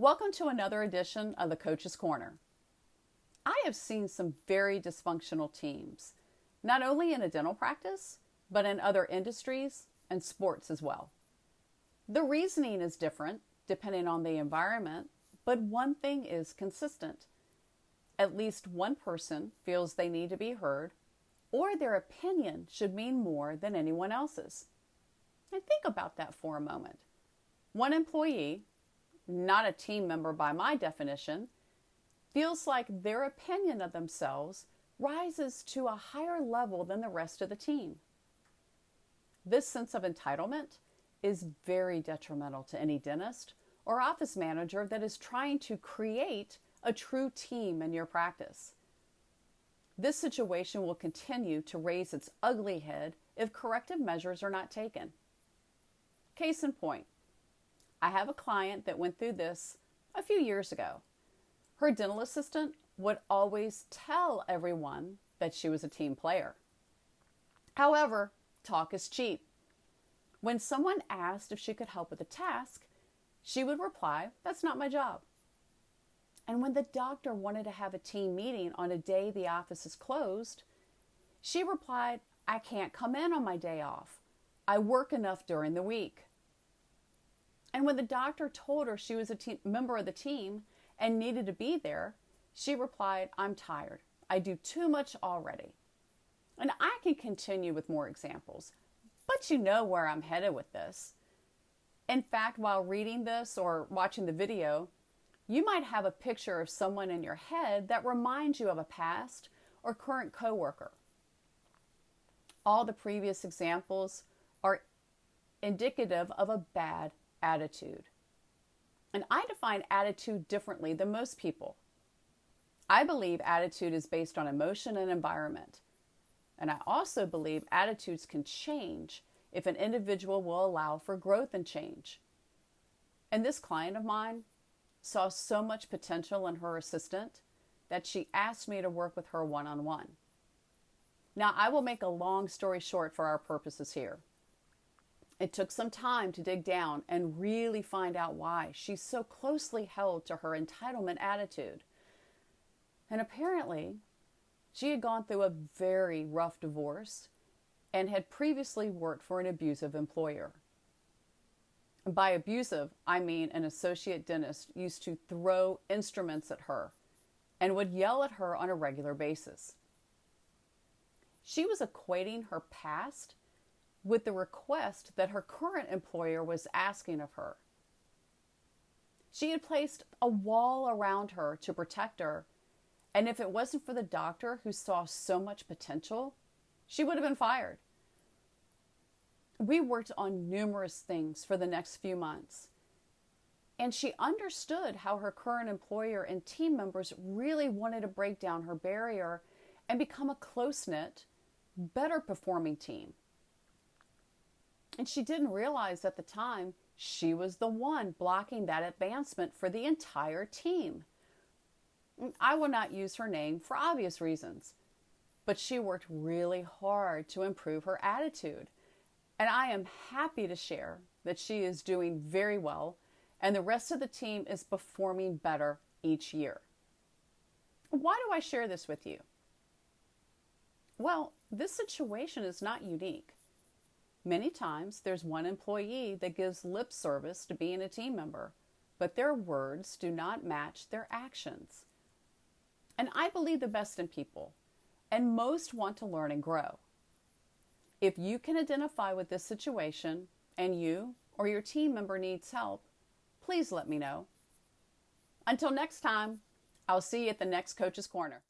Welcome to another edition of the Coach's Corner. I have seen some very dysfunctional teams, not only in a dental practice, but in other industries and sports as well. The reasoning is different depending on the environment, but one thing is consistent. At least one person feels they need to be heard, or their opinion should mean more than anyone else's. And think about that for a moment. One employee, not a team member by my definition, feels like their opinion of themselves rises to a higher level than the rest of the team. This sense of entitlement is very detrimental to any dentist or office manager that is trying to create a true team in your practice. This situation will continue to raise its ugly head if corrective measures are not taken. Case in point, I have a client that went through this a few years ago. Her dental assistant would always tell everyone that she was a team player. However, talk is cheap. When someone asked if she could help with a task, she would reply, "That's not my job." And when the doctor wanted to have a team meeting on a day the office is closed, she replied, "I can't come in on my day off. I work enough during the week." And when the doctor told her she was a member of the team and needed to be there, she replied, "I'm tired. I do too much already." And I can continue with more examples, but you know where I'm headed with this. In fact, while reading this or watching the video, you might have a picture of someone in your head that reminds you of a past or current coworker. All the previous examples are indicative of a bad attitude. And I define attitude differently than most people. I believe attitude is based on emotion and environment. And I also believe attitudes can change if an individual will allow for growth and change. And this client of mine saw so much potential in her assistant that she asked me to work with her one-on-one. Now, I will make a long story short for our purposes here. It took some time to dig down and really find out why she's so closely held to her entitlement attitude. And apparently, she had gone through a very rough divorce and had previously worked for an abusive employer. By abusive, I mean an associate dentist used to throw instruments at her and would yell at her on a regular basis. She was equating her past with the request that her current employer was asking of her. She had placed a wall around her to protect her, and if it wasn't for the doctor who saw so much potential, she would have been fired. We worked on numerous things for the next few months, and she understood how her current employer and team members really wanted to break down her barrier and become a close-knit, better performing team. And she didn't realize at the time she was the one blocking that advancement for the entire team. I will not use her name for obvious reasons, but she worked really hard to improve her attitude. And I am happy to share that she is doing very well and the rest of the team is performing better each year. Why do I share this with you? Well, this situation is not unique. Many times there's one employee that gives lip service to being a team member, but their words do not match their actions. And I believe the best in people, and most want to learn and grow. If you can identify with this situation and you or your team member needs help, please let me know. Until next time, I'll see you at the next Coach's Corner.